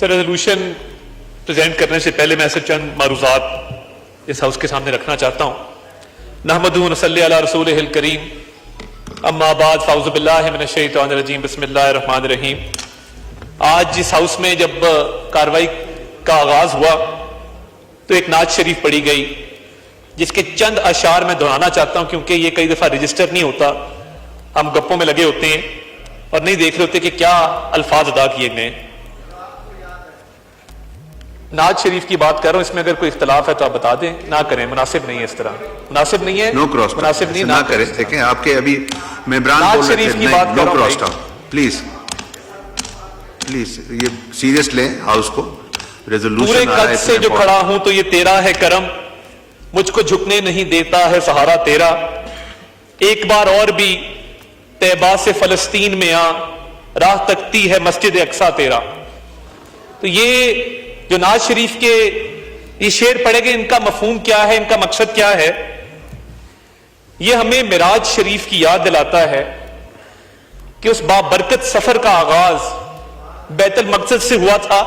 سر resolution present کرنے سے پہلے میں ایسے چند معروضات اس ہاؤس کے سامنے رکھنا چاہتا ہوں. نحمدہ و نصلی علی رسولہ الکریم، اما بعد فاعوذ باللہ من الشیطان الرجیم، بسم اللہ الرحمن الرحیم. آج جس ہاؤس میں جب کاروائی کا آغاز ہوا تو ایک نعت شریف پڑھی گئی جس کے چند اشعار میں دہرانا چاہتا ہوں، کیونکہ یہ کئی دفعہ رجسٹر نہیں ہوتا، ہم گپوں میں لگے ہوتے ہیں اور نہیں دیکھ رہے ہوتے کہ کیا الفاظ ادا کیے گئے. نعت شریف کی بات کر رہا ہوں، اس میں اگر کوئی اختلاف ہے تو آپ بتا دیں، نہ کریں، مناسب نہیں ہے، اس طرح مناسب نہیں ہے، مناسب نہیں، نہ کریں. دیکھیں آپ کے ابھی ممبران نعت شریف کی بات کر رہا ہوں. پلیز یہ سیریس لیں ہاؤس کو. پورے قد سے جو کھڑا ہوں تو یہ تیرا ہے کرم، مجھ کو جھکنے نہیں دیتا ہے سہارا تیرا. ایک بار اور بھی طیبہ سے فلسطین میں آ، راہ تکتی ہے مسجد اقصیٰ تیرا. تو یہ جو نعت شریف کے یہ شعر پڑھے گئے، ان کا مفہوم کیا ہے، ان کا مقصد کیا ہے؟ یہ ہمیں معراج شریف کی یاد دلاتا ہے کہ اس بابرکت سفر کا آغاز بیت المقدس سے ہوا تھا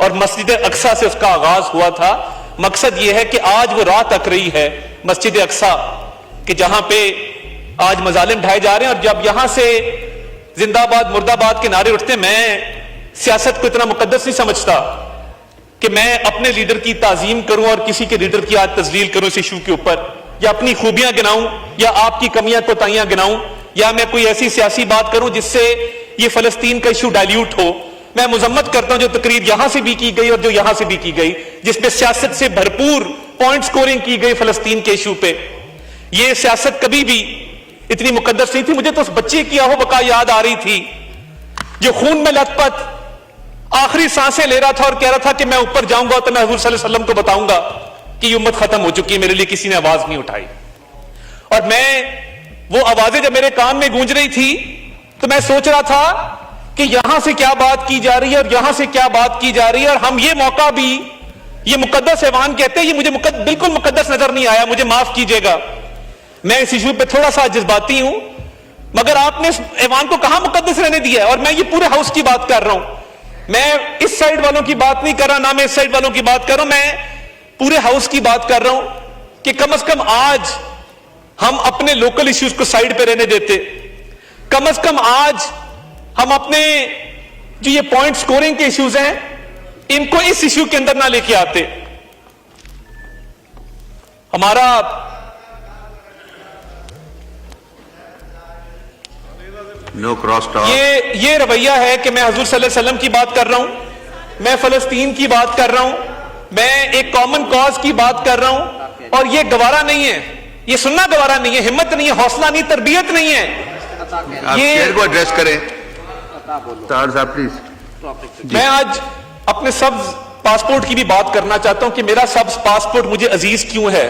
اور مسجد اقصیٰ سے اس کا آغاز ہوا تھا. مقصد یہ ہے کہ آج وہ رات تک رہی ہے مسجد اقصیٰ کہ جہاں پہ آج مظالم ڈھائے جا رہے ہیں، اور جب یہاں سے زندہ آباد مرد آباد کے نعرے اٹھتے ہیں، میں سیاست کو اتنا مقدس نہیں سمجھتا کہ میں اپنے لیڈر کی تعظیم کروں اور کسی کے لیڈر کی آج تذلیل کروں اس ایشو کے اوپر، یا اپنی خوبیاں گناؤں یا آپ کی کمیاں کوتاہیاں گناؤں، یا میں کوئی ایسی سیاسی بات کروں جس سے یہ فلسطین کا ایشو ڈائلیوٹ ہو. میں مذمت کرتا ہوں جو تقریر یہاں سے بھی کی گئی اور جو یہاں سے بھی کی گئی، جس میں سیاست سے بھرپور پوائنٹ سکورنگ کی گئی فلسطین کے ایشو پہ. یہ سیاست کبھی بھی اتنی مقدس نہیں تھی. مجھے تو اس بچے کی آہو بقا یاد آ رہی تھی جو خون میں لت پت آخری سانسیں لے رہا تھا اور کہہ رہا تھا کہ میں اوپر جاؤں گا تو میں حضور صلی اللہ علیہ وسلم کو بتاؤں گا کہ یہ امت ختم ہو چکی ہے. میرے لیے کسی نے آواز نہیں اٹھائی، اور میں وہ آوازیں جب میرے کان میں گونج رہی تھی تو میں سوچ رہا تھا کہ یہاں سے کیا بات کی جا رہی ہے اور یہاں سے کیا بات کی جا رہی ہے. اور ہم یہ موقع بھی، یہ مقدس ایوان کہتے ہیں، یہ مجھے بالکل مقدس نظر نہیں آیا، مجھے معاف کیجئے گا. میں اس ایشو پہ تھوڑا سا جذباتی ہوں، مگر آپ نے اس ایوان کو کہاں مقدس رہنے دیا ہے؟ اور میں یہ پورے ہاؤس کی بات کر رہا ہوں، میں اس سائیڈ والوں کی بات نہیں کر رہا، نہ میں اس سائیڈ والوں کی بات کر رہا ہوں، میں پورے ہاؤس کی بات کر رہا ہوں کہ کم از کم آج ہم اپنے لوکل ایشوز کو سائیڈ پہ رہنے دیتے. کم از کم آج ہم اپنے جو یہ پوائنٹ سکورنگ کے ایشوز ہیں ان کو اس ایشو کے اندر نہ لے کے آتے. ہمارا یہ رویہ ہے کہ میں حضور صلی اللہ علیہ وسلم کی بات کر رہا ہوں، میں فلسطین کی بات کر رہا ہوں، میں ایک کامن کاز کی بات کر رہا ہوں، اور یہ گوارا نہیں ہے، یہ سننا گوارا نہیں ہے، ہمت نہیں ہے، حوصلہ نہیں، تربیت نہیں ہے. آپ شیئر کو ایڈریس کریں. میں آج اپنے سبز پاسپورٹ کی بھی بات کرنا چاہتا ہوں کہ میرا سبز پاسپورٹ مجھے عزیز کیوں ہے،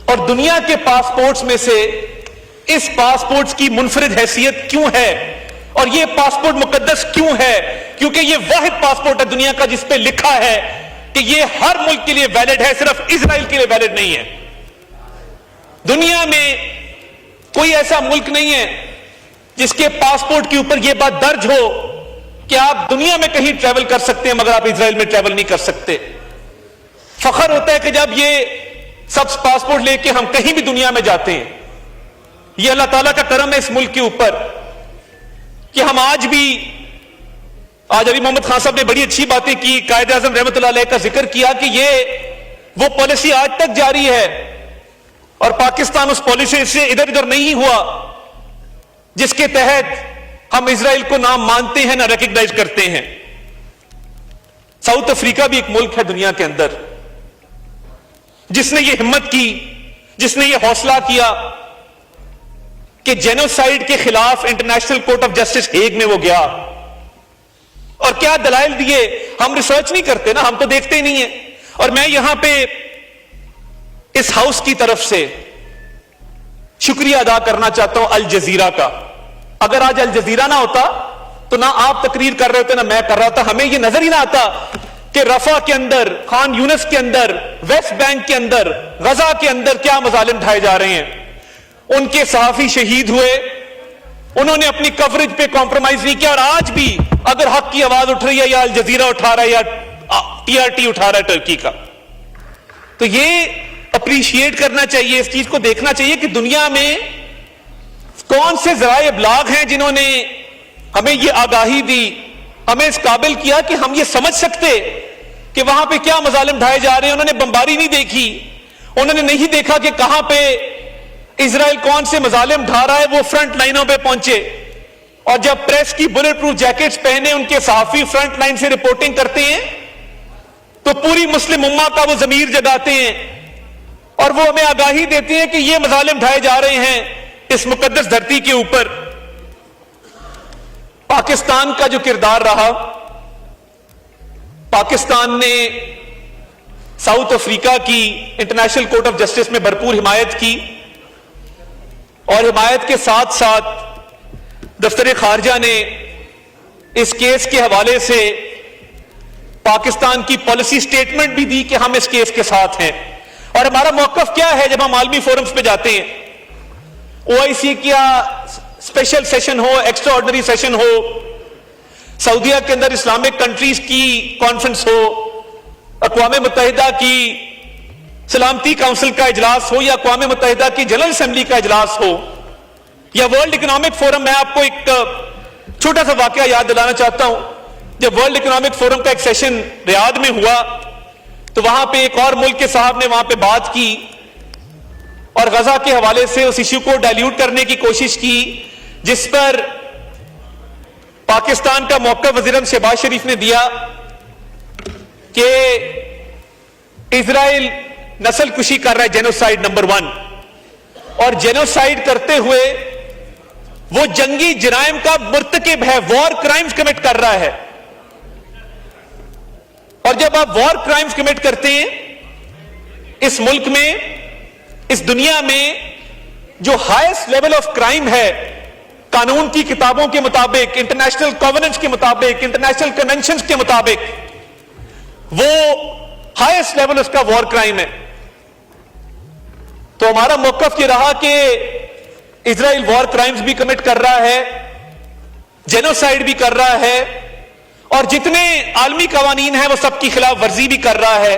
اور دنیا کے پاسپورٹس میں سے اس پاسپورٹ کی منفرد حیثیت کیوں ہے، اور یہ پاسپورٹ مقدس کیوں ہے؟ کیونکہ یہ واحد پاسپورٹ ہے دنیا کا جس پہ لکھا ہے کہ یہ ہر ملک کے لیے ویلڈ ہے، صرف اسرائیل کے لیے ویلڈ نہیں ہے. دنیا میں کوئی ایسا ملک نہیں ہے جس کے پاسپورٹ کے اوپر یہ بات درج ہو کہ آپ دنیا میں کہیں ٹریول کر سکتے ہیں مگر آپ اسرائیل میں ٹریول نہیں کر سکتے. فخر ہوتا ہے کہ جب یہ سب پاسپورٹ لے کے ہم کہیں بھی دنیا میں جاتے ہیں. یہ اللہ تعالیٰ کا کرم ہے اس ملک کے اوپر کہ ہم آج ابھی محمد خان صاحب نے بڑی اچھی باتیں کی، قائد اعظم رحمۃ اللہ علیہ کا ذکر کیا کہ یہ وہ پالیسی آج تک جاری ہے اور پاکستان اس پالیسی سے ادھر ادھر نہیں ہوا جس کے تحت ہم اسرائیل کو نہ مانتے ہیں نہ ریکگنائز کرتے ہیں. ساؤتھ افریقہ بھی ایک ملک ہے دنیا کے اندر جس نے یہ ہمت کی، جس نے یہ حوصلہ کیا کہ جینوسائیڈ کے خلاف international court of justice Hague میں وہ گیا، اور کیا دلائل دیے. ہم ریسرچ نہیں کرتے نا، ہم تو دیکھتے ہی نہیں ہیں. اور میں یہاں پہ اس ہاؤس کی طرف سے شکریہ ادا کرنا چاہتا ہوں الجزیرہ کا. اگر آج الجزیرہ نہ ہوتا تو نہ آپ تقریر کر رہے ہوتے نہ میں کر رہا تھا. ہمیں یہ نظر ہی نہ آتا کہ رفح کے اندر، خان یونس کے اندر، ویسٹ بینک کے اندر، غزہ کے اندر کیا مظالم ڈھائے جا رہے ہیں. ان کے صحافی شہید ہوئے، انہوں نے اپنی کوریج پہ کمپرومائز نہیں کیا, اور آج بھی اگر حق کی آواز اٹھ رہی ہے یا الجزیرہ اٹھا رہا ہے یا TRT اٹھا رہا ہے ٹرکی کا, تو یہ اپریشیٹ کرنا چاہیے, اس چیز کو دیکھنا چاہیے کہ دنیا میں کون سے ذرائع ابلاغ ہیں جنہوں نے ہمیں یہ آگاہی دی, ہمیں اس قابل کیا کہ ہم یہ سمجھ سکتے کہ وہاں پہ کیا مظالم ڈھائے جا رہے ہیں. انہوں نے بمباری نہیں دیکھی, انہوں نے نہیں دیکھا کہ کہاں پہ اسرائیل کون سے مظالم ڈھا رہا ہے, وہ فرنٹ لائنوں پہ پہنچے, اور جب پریس کی بلٹ پروف جیکٹس پہنے ان کے صحافی فرنٹ لائن سے رپورٹنگ کرتے ہیں تو پوری مسلم امہ کا وہ ضمیر جگاتے ہیں, اور وہ ہمیں آگاہی دیتے ہیں کہ یہ مظالم ڈھائے جا رہے ہیں اس مقدس دھرتی کے اوپر. پاکستان کا جو کردار رہا, پاکستان نے ساؤتھ افریقہ کی انٹرنیشنل کورٹ آف جسٹس میں بھرپور حمایت کی, اور حمایت کے ساتھ ساتھ دفتر خارجہ نے اس کیس کے حوالے سے پاکستان کی پالیسی سٹیٹمنٹ بھی دی کہ ہم اس کیس کے ساتھ ہیں. اور ہمارا موقف کیا ہے جب ہم عالمی فورمز پہ جاتے ہیں, OIC کیا اسپیشل سیشن ہو, ایکسٹرا آرڈنری سیشن ہو, سعودیہ کے اندر اسلامک کنٹریز کی کانفرنس ہو, اقوام متحدہ کی سلامتی کونسل کا اجلاس ہو, یا اقوام متحدہ کی جنرل اسمبلی کا اجلاس ہو, یا ورلڈ اکنامک فورم. میں آپ کو ایک چھوٹا سا واقعہ یاد دلانا چاہتا ہوں. جب ورلڈ اکنامک فورم کا ایک سیشن ریاض میں ہوا تو وہاں پہ ایک اور ملک کے صاحب نے وہاں پہ بات کی اور غزہ کے حوالے سے اس ایشو کو ڈائلیوٹ کرنے کی کوشش کی, جس پر پاکستان کا موقف وزیر اعظم شہباز شریف نے دیا کہ اسرائیل نسل کشی کر رہا ہے, جینوسائیڈ نمبر 1, اور جینوسائیڈ کرتے ہوئے وہ جنگی جرائم کا مرتکب ہے, وار کرائمز کمٹ کر رہا ہے. اور جب آپ وار کرائمز کمٹ کرتے ہیں اس ملک میں, اس دنیا میں جو ہائیسٹ لیول آف کرائم ہے قانون کی کتابوں کے مطابق, انٹرنیشنل کووننٹس کے مطابق, انٹرنیشنل کنونشنز کے مطابق, وہ ہائیسٹ لیول اس کا وار کرائم ہے. تو ہمارا موقف یہ رہا کہ اسرائیل وار کرائمز بھی کمٹ کر رہا ہے, جینوسائیڈ بھی کر رہا ہے, اور جتنے عالمی قوانین ہیں وہ سب کی خلاف ورزی بھی کر رہا ہے.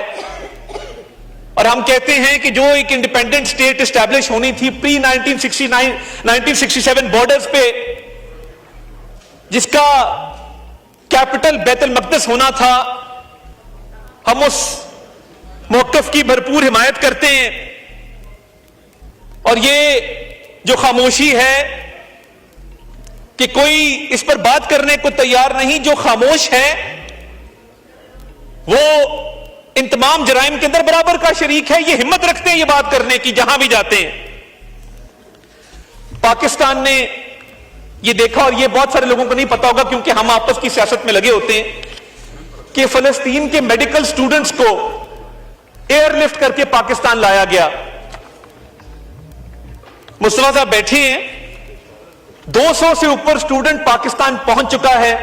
اور ہم کہتے ہیں کہ جو ایک انڈیپینڈنٹ سٹیٹ اسٹیبلش ہونی تھی پری 1967 بارڈرز پہ, جس کا کیپٹل بیت المقدس ہونا تھا, ہم اس موقف کی بھرپور حمایت کرتے ہیں. اور یہ جو خاموشی ہے کہ کوئی اس پر بات کرنے کو تیار نہیں, جو خاموش ہے وہ ان تمام جرائم کے اندر برابر کا شریک ہے, یہ ہمت رکھتے ہیں یہ بات کرنے کی جہاں بھی جاتے ہیں. پاکستان نے یہ دیکھا, اور یہ بہت سارے لوگوں کو نہیں پتا ہوگا کیونکہ ہم آپس کی سیاست میں لگے ہوتے ہیں, کہ فلسطین کے میڈیکل سٹوڈنٹس کو ایئر لفٹ کر کے پاکستان لایا گیا. مصطفیٰ صاحب بیٹھے ہیں, 200 سے اوپر سٹوڈنٹ پاکستان پہنچ چکا ہے,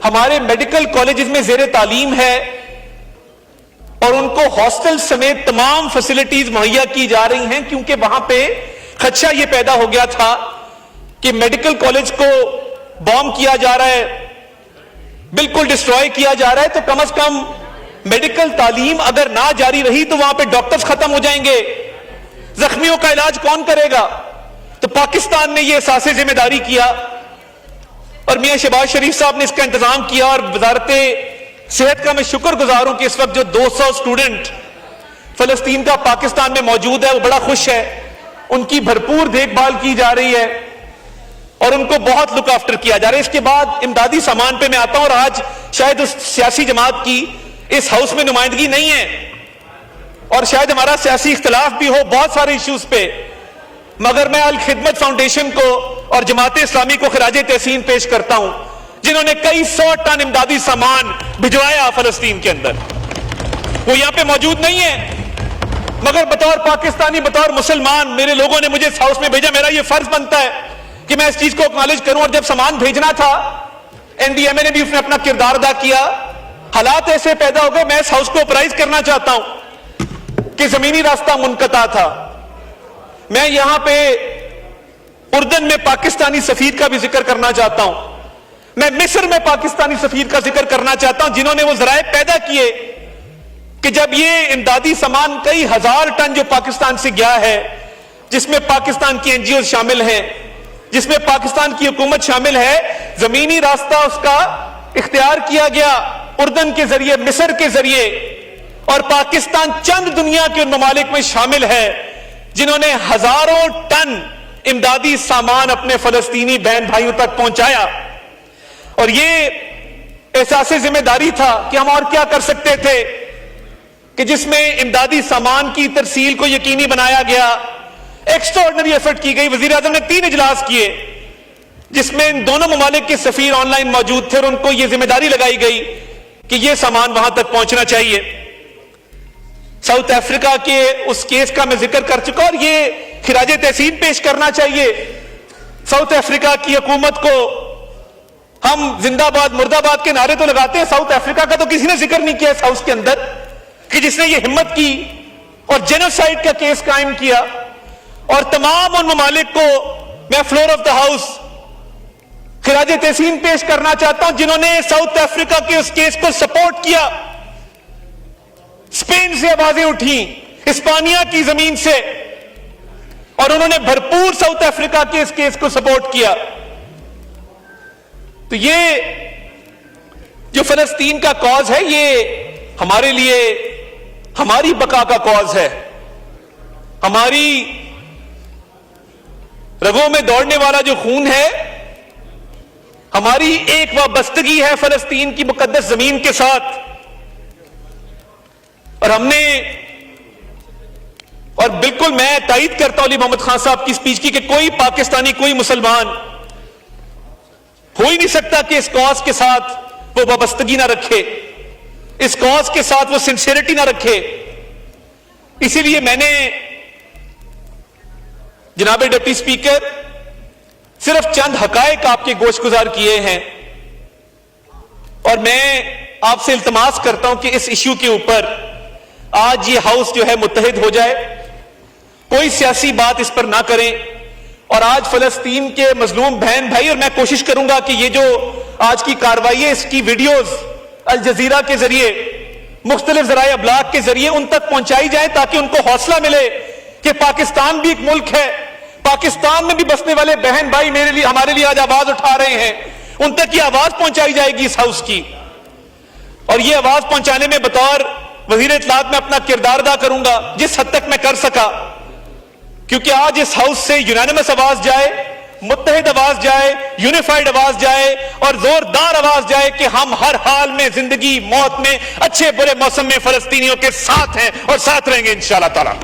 ہمارے میڈیکل کالجز میں زیر تعلیم ہے, اور ان کو ہاسٹل سمیت تمام فیسلٹیز مہیا کی جا رہی ہیں, کیونکہ وہاں پہ خدشہ یہ پیدا ہو گیا تھا کہ میڈیکل کالج کو بوم کیا جا رہا ہے, بالکل ڈسٹروائے کیا جا رہا ہے, تو کم از کم میڈیکل تعلیم اگر نہ جاری رہی تو وہاں پہ ڈاکٹرز ختم ہو جائیں گے, زخمیوں کا علاج کون کرے گا. تو پاکستان نے یہ احساس ذمہ داری کیا, اور میاں شہباز شریف صاحب نے اس کا انتظام کیا, اور وزارت صحت کا میں شکر گزار ہوں کہ اس وقت جو 200 سٹوڈنٹ فلسطین کا پاکستان میں موجود ہے وہ بڑا خوش ہے, ان کی بھرپور دیکھ بھال کی جا رہی ہے اور ان کو بہت لک آفٹر کیا جا رہا ہے. اس کے بعد امدادی سامان پہ میں آتا ہوں, اور آج شاید اس سیاسی جماعت کی اس ہاؤس میں نمائندگی نہیں ہے, اور شاید ہمارا سیاسی اختلاف بھی ہو بہت سارے ایشوز پہ, مگر میں الخدمت فاؤنڈیشن کو اور جماعت اسلامی کو خراج تحسین پیش کرتا ہوں, جنہوں نے کئی 100 ٹن امدادی سامان بھجوایا فلسطین کے اندر. وہ یہاں پہ موجود نہیں ہے, مگر بطور پاکستانی, بطور مسلمان میرے لوگوں نے مجھے اس ہاؤس میں بھیجا, میرا یہ فرض بنتا ہے کہ میں اس چیز کو اکنالج کروں. اور جب سامان بھیجنا تھا NDMA نے بھی اس نے اپنا کردار ادا کیا, حالات ایسے پیدا ہو گئے, میں اس ہاؤس کو اپرائز کرنا چاہتا ہوں کہ زمینی راستہ منقطع تھا. میں یہاں پہ اردن میں پاکستانی سفیر کا بھی ذکر کرنا چاہتا ہوں. میں مصر میں پاکستانی سفیر کا ذکر کرنا چاہتا ہوں جنہوں نے وہ ذرائع پیدا کیے کہ جب یہ امدادی سامان کئی ہزار ٹن جو پاکستان سے گیا ہے، جس میں پاکستان کی NGOs شامل ہیں، جس میں پاکستان کی حکومت شامل ہے، زمینی راستہ اس کا اختیار کیا گیا اردن کے ذریعے، مصر کے ذریعے، اور پاکستان چند دنیا کے ان ممالک میں شامل ہے جنہوں نے ہزاروں ٹن امدادی سامان اپنے فلسطینی بہن بھائیوں تک پہنچایا. اور یہ احساس ذمہ داری تھا کہ ہم اور کیا کر سکتے تھے کہ جس میں امدادی سامان کی ترسیل کو یقینی بنایا گیا. ایکسٹراڈنری ایفرٹ کی گئی. وزیر اعظم نے 3 اجلاس کیے جس میں ان دونوں ممالک کے سفیر آن لائن موجود تھے اور ان کو یہ ذمہ داری لگائی گئی کہ یہ سامان وہاں تک پہنچنا چاہیے. ساؤتھ افریقہ کے اس کیس کا میں ذکر کر چکا اور یہ خراج تحسین پیش کرنا چاہیے ساؤتھ افریقہ کی حکومت کو. ہم زندہ باد مردہ باد کے نعرے تو لگاتے ہیں، ساؤتھ افریقہ کا تو کسی نے ذکر نہیں کیا اس ہاؤس کے اندر کہ جس نے یہ ہمت کی اور جینوسائیڈ کا کیس قائم کیا. اور تمام ان ممالک کو میں فلور آف دا ہاؤس خراج تحسین پیش کرنا چاہتا ہوں جنہوں نے ساؤتھ افریقہ کے اس کیس کو سپورٹ کیا. اسپین سے آوازیں اٹھیں، اسپانیہ کی زمین سے، اور انہوں نے بھرپور ساؤتھ افریقہ کے اس کیس کو سپورٹ کیا. تو یہ جو فلسطین کا کاز ہے یہ ہمارے لیے ہماری بقا کا کاز ہے. ہماری رگوں میں دوڑنے والا جو خون ہے، ہماری ایک وابستگی ہے فلسطین کی مقدس زمین کے ساتھ. اور ہم نے، اور بالکل میں تائید کرتا ہوں علی محمد خان صاحب کی سپیچ کی کہ کوئی پاکستانی، کوئی مسلمان ہو ہی نہیں سکتا کہ اس کاز کے ساتھ وہ وابستگی نہ رکھے، اس کاز کے ساتھ وہ سنسیئرٹی نہ رکھے. اسی لیے میں نے جناب ڈپٹی سپیکر صرف چند حقائق آپ کے گوش گزار کیے ہیں، اور میں آپ سے التماس کرتا ہوں کہ اس ایشو کے اوپر آج یہ ہاؤس جو ہے متحد ہو جائے، کوئی سیاسی بات اس پر نہ کریں. اور آج فلسطین کے مظلوم بہن بھائی، اور میں کوشش کروں گا کہ یہ جو آج کی کارروائی ہے اس کی ویڈیوز الجزیرہ کے ذریعے، مختلف ذرائع ابلاغ کے ذریعے ان تک پہنچائی جائیں تاکہ ان کو حوصلہ ملے کہ پاکستان بھی ایک ملک ہے، پاکستان میں بھی بسنے والے بہن بھائی میرے لیے، ہمارے لیے آج آواز اٹھا رہے ہیں. ان تک یہ آواز پہنچائی جائے گی اس ہاؤس کی، اور یہ آواز پہنچانے میں بطور وزیر اطلاعات میں اپنا کردار ادا کروں گا جس حد تک میں کر سکا. کیونکہ آج اس ہاؤس سے یونانیمس آواز جائے، متحد آواز جائے، یونیفائیڈ آواز جائے اور زوردار آواز جائے کہ ہم ہر حال میں، زندگی موت میں، اچھے برے موسم میں فلسطینیوں کے ساتھ ہیں اور ساتھ رہیں گے انشاءاللہ تعالی.